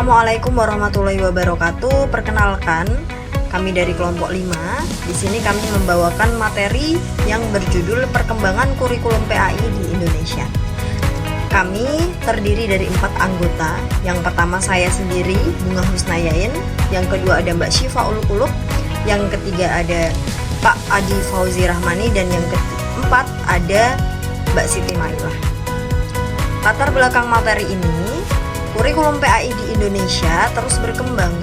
Assalamualaikum warahmatullahi wabarakatuh. Perkenalkan, kami dari kelompok 5. Di sini kami membawakan materi yang berjudul Perkembangan Kurikulum PAI di Indonesia. Kami terdiri dari 4 anggota. Yang pertama saya sendiri, Bunga Husnayain. Yang kedua ada Mbak Syifa Ul Qulub. Yang ketiga ada Pak Adi Fauzi Rahmani. Dan yang keempat ada Mbak Siti Mailah. Latar belakang materi ini, kurikulum PAI di Indonesia terus berkembang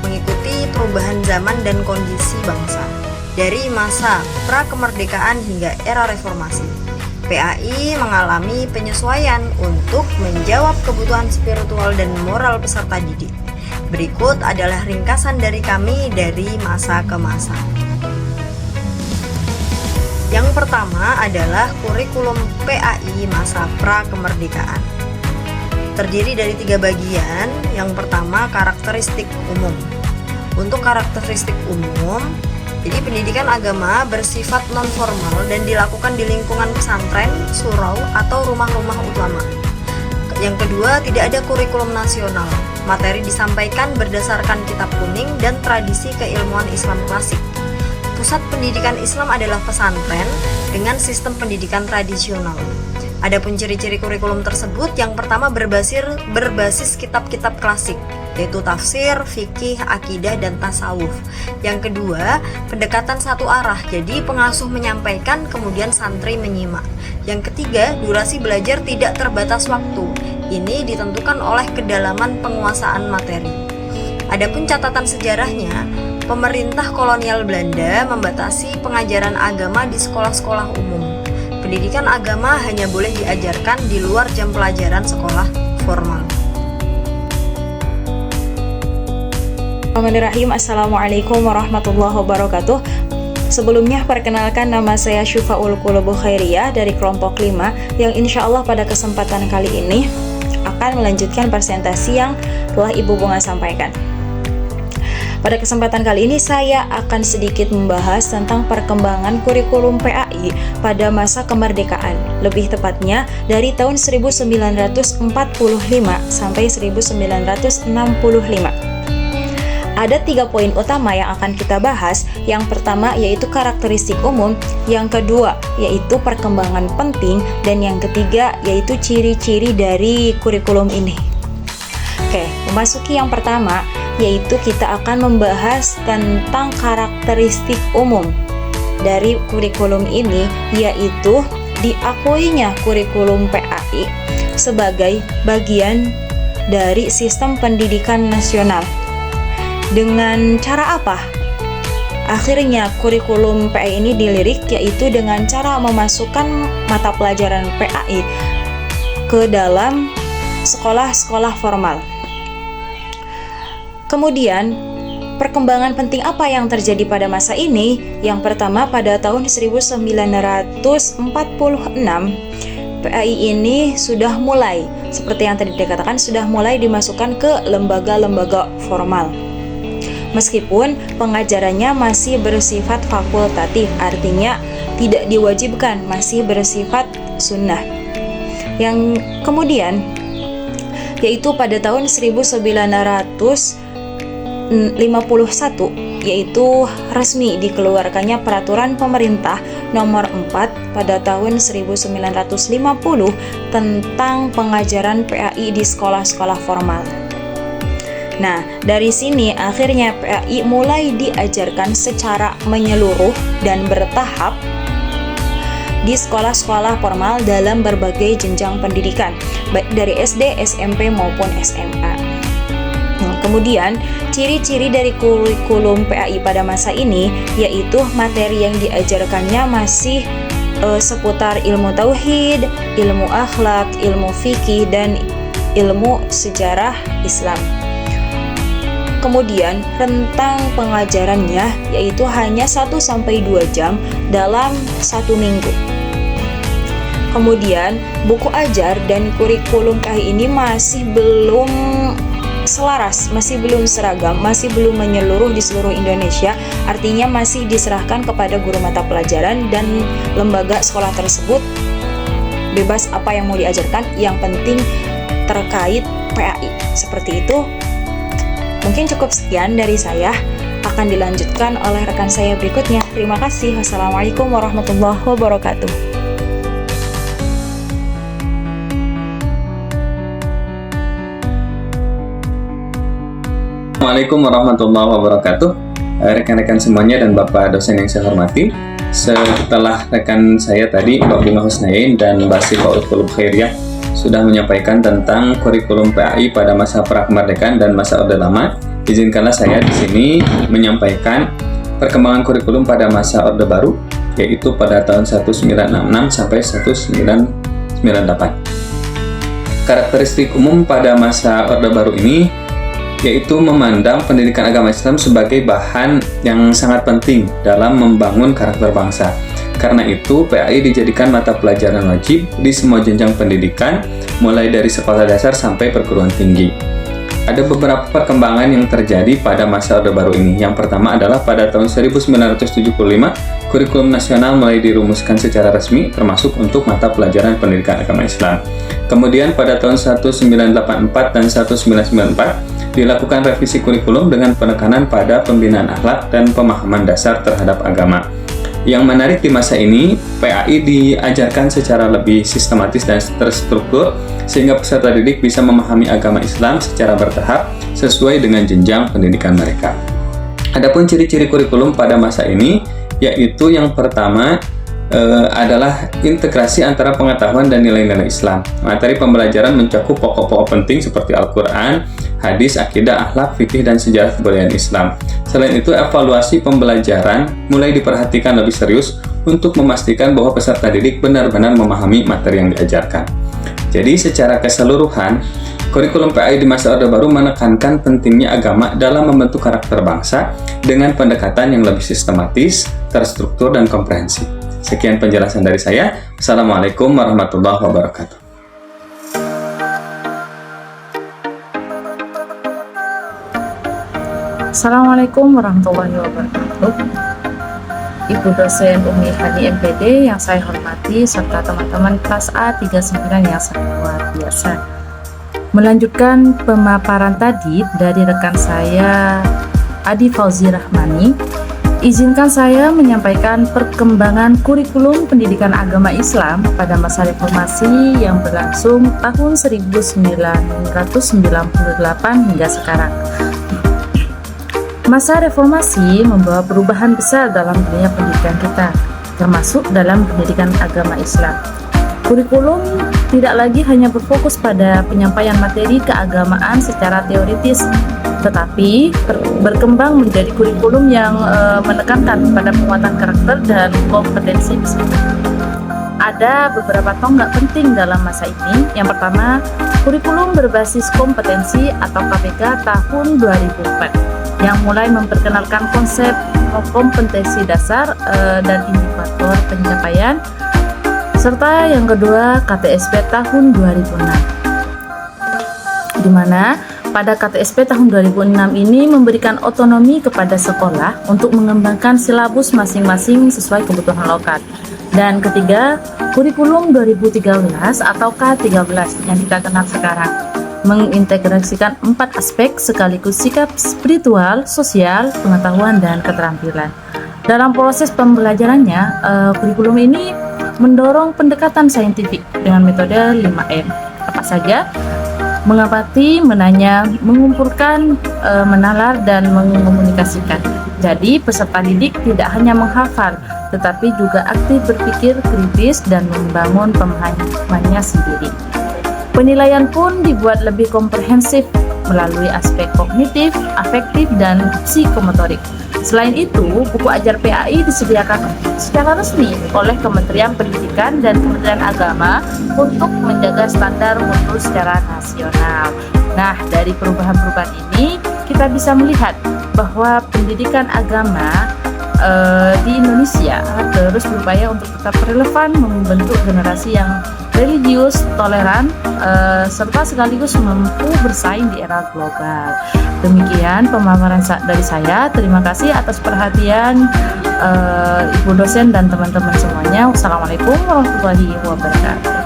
mengikuti perubahan zaman dan kondisi bangsa. Dari masa pra-kemerdekaan hingga era reformasi, PAI mengalami penyesuaian untuk menjawab kebutuhan spiritual dan moral peserta didik. Berikut adalah ringkasan dari kami dari masa ke masa. Yang pertama adalah kurikulum PAI masa pra-kemerdekaan. Terdiri dari 3 bagian. Yang pertama, karakteristik umum. Untuk karakteristik umum, jadi pendidikan agama bersifat non-formal dan dilakukan di lingkungan pesantren, surau, atau rumah-rumah ulama. Yang kedua, tidak ada kurikulum nasional. Materi disampaikan berdasarkan kitab kuning dan tradisi keilmuan Islam klasik. Pusat pendidikan Islam adalah pesantren dengan sistem pendidikan tradisional. Adapun ciri-ciri kurikulum tersebut, yang pertama berbasis kitab-kitab klasik, yaitu tafsir, fikih, akidah, dan tasawuf. Yang kedua, pendekatan satu arah, jadi pengasuh menyampaikan, kemudian santri menyimak. Yang ketiga, durasi belajar tidak terbatas waktu. Ini ditentukan oleh kedalaman penguasaan materi. Adapun catatan sejarahnya, pemerintah kolonial Belanda membatasi pengajaran agama di sekolah-sekolah umum. Pendidikan agama hanya boleh diajarkan di luar jam pelajaran sekolah formal. Bismillahirrahmanirrahim. Assalamualaikum warahmatullahi wabarakatuh. Sebelumnya perkenalkan, nama saya Syifa Ul Qulub Khairiyah dari kelompok 5 yang insya Allah pada kesempatan kali ini akan melanjutkan presentasi yang telah Ibu Bunga sampaikan. Pada kesempatan kali ini saya akan sedikit membahas tentang perkembangan kurikulum PAI pada masa kemerdekaan, lebih tepatnya dari tahun 1945 sampai 1965. Ada 3 poin utama yang akan kita bahas. Yang pertama yaitu karakteristik umum, yang kedua yaitu perkembangan penting, dan yang ketiga yaitu ciri-ciri dari kurikulum ini. Oke, memasuki yang pertama, yaitu kita akan membahas tentang karakteristik umum dari kurikulum ini, yaitu diakuinya kurikulum PAI sebagai bagian dari sistem pendidikan nasional. Dengan cara apa? Akhirnya kurikulum PAI ini dilirik, yaitu dengan cara memasukkan mata pelajaran PAI ke dalam sekolah-sekolah formal. Kemudian, perkembangan penting apa yang terjadi pada masa ini? Yang pertama, pada tahun 1946, PAI ini sudah mulai, seperti yang tadi dikatakan, sudah mulai dimasukkan ke lembaga-lembaga formal. Meskipun pengajarannya masih bersifat fakultatif, artinya tidak diwajibkan, masih bersifat sunnah. Yang kemudian, yaitu pada tahun 1951, yaitu resmi dikeluarkannya peraturan pemerintah nomor 4 pada tahun 1950 tentang pengajaran PAI di sekolah-sekolah formal. Nah, dari sini akhirnya PAI mulai diajarkan secara menyeluruh dan bertahap di sekolah-sekolah formal dalam berbagai jenjang pendidikan, baik dari SD, SMP maupun SMA. Kemudian, ciri-ciri dari kurikulum PAI pada masa ini yaitu materi yang diajarkannya masih seputar ilmu tauhid, ilmu akhlak, ilmu fikih, dan ilmu sejarah Islam. Kemudian, rentang pengajarannya yaitu hanya 1-2 jam dalam 1 minggu. Kemudian, buku ajar dan kurikulum PAI ini masih belum selaras, masih belum seragam, masih belum menyeluruh di seluruh Indonesia. Artinya masih diserahkan kepada guru mata pelajaran dan lembaga sekolah tersebut bebas apa yang mau diajarkan, yang penting terkait PAI. Seperti itu Mungkin cukup sekian dari saya, akan dilanjutkan oleh rekan saya berikutnya. Terima kasih. Wassalamualaikum warahmatullahi wabarakatuh. Assalamualaikum warahmatullahi wabarakatuh. Rekan-rekan semuanya dan Bapak dosen yang saya hormati, setelah rekan saya tadi Mbak Bima Husnain dan Mbak Syifa Ulqulub Khairiyah sudah menyampaikan tentang kurikulum PAI pada masa prakemerdekaan dan masa Orde Lama, izinkanlah saya di sini menyampaikan perkembangan kurikulum pada masa Orde Baru, yaitu pada tahun 1966 sampai 1998. Karakteristik umum pada masa Orde Baru ini yaitu memandang pendidikan agama Islam sebagai bahan yang sangat penting dalam membangun karakter bangsa. Karena itu, PAI dijadikan mata pelajaran wajib di semua jenjang pendidikan, mulai dari sekolah dasar sampai perguruan tinggi. Ada beberapa perkembangan yang terjadi pada masa Orde Baru ini. Yang pertama adalah pada tahun 1975, kurikulum nasional mulai dirumuskan secara resmi, termasuk untuk mata pelajaran pendidikan agama Islam. Kemudian pada tahun 1984 dan 1994, dilakukan revisi kurikulum dengan penekanan pada pembinaan akhlak dan pemahaman dasar terhadap agama. Yang menarik di masa ini, PAI diajarkan secara lebih sistematis dan terstruktur sehingga peserta didik bisa memahami agama Islam secara bertahap sesuai dengan jenjang pendidikan mereka. Adapun ciri-ciri kurikulum pada masa ini, yaitu yang pertama adalah integrasi antara pengetahuan dan nilai-nilai Islam. Materi pembelajaran mencakup pokok-pokok penting seperti Al-Quran, hadis, akidah, akhlak, fikih, dan sejarah kebudayaan Islam. Selain itu, evaluasi pembelajaran mulai diperhatikan lebih serius untuk memastikan bahwa peserta didik benar-benar memahami materi yang diajarkan. Jadi, secara keseluruhan, kurikulum PAI di masa Orde Baru menekankan pentingnya agama dalam membentuk karakter bangsa dengan pendekatan yang lebih sistematis, terstruktur, dan komprehensif. Sekian penjelasan dari saya. Assalamualaikum warahmatullahi wabarakatuh. Assalamualaikum warahmatullahi wabarakatuh. Ibu dosen Umi Hani MPD yang saya hormati serta teman-teman kelas A39 yang sangat luar biasa. Melanjutkan pemaparan tadi dari rekan saya Adi Fauzi Rahmani, izinkan saya menyampaikan perkembangan kurikulum pendidikan agama Islam pada masa reformasi yang berlangsung tahun 1998 hingga sekarang. Masa reformasi membawa perubahan besar dalam dunia pendidikan kita, termasuk dalam pendidikan agama Islam. Kurikulum tidak lagi hanya berfokus pada penyampaian materi keagamaan secara teoritis, tetapi berkembang menjadi kurikulum yang menekankan pada penguatan karakter dan kompetensi. Ada beberapa tonggak penting dalam masa ini. Yang pertama, kurikulum berbasis kompetensi atau KBK tahun 2004 yang mulai memperkenalkan konsep kompetensi dasar dan indikator pencapaian, serta yang kedua KTSP tahun 2006, di mana pada KTSP tahun 2006 ini memberikan otonomi kepada sekolah untuk mengembangkan silabus masing-masing sesuai kebutuhan lokal. Dan ketiga, kurikulum 2013 atau K13 yang kita kenal sekarang mengintegrasikan 4 aspek sekaligus sikap spiritual, sosial, pengetahuan, dan keterampilan. Dalam proses pembelajarannya, kurikulum ini mendorong pendekatan saintifik dengan metode 5M. Apa saja? Mengamati, menanya, mengumpulkan, menalar, dan mengomunikasikan. Jadi, peserta didik tidak hanya menghafal, tetapi juga aktif berpikir kritis dan membangun pemahamannya sendiri. Penilaian pun dibuat lebih komprehensif melalui aspek kognitif, afektif, dan psikomotorik. Selain itu, buku ajar PAI disediakan secara resmi oleh Kementerian Pendidikan dan Kementerian Agama untuk menjaga standar mutu secara nasional. Nah, dari perubahan-perubahan ini, kita bisa melihat bahwa pendidikan agama di Indonesia terus berupaya untuk tetap relevan, membentuk generasi yang religius, toleran, serta sekaligus mampu bersaing di era global. Demikian pemaparan dari saya. Terima kasih atas perhatian Ibu dosen dan teman-teman semuanya. Wassalamualaikum warahmatullahi wabarakatuh.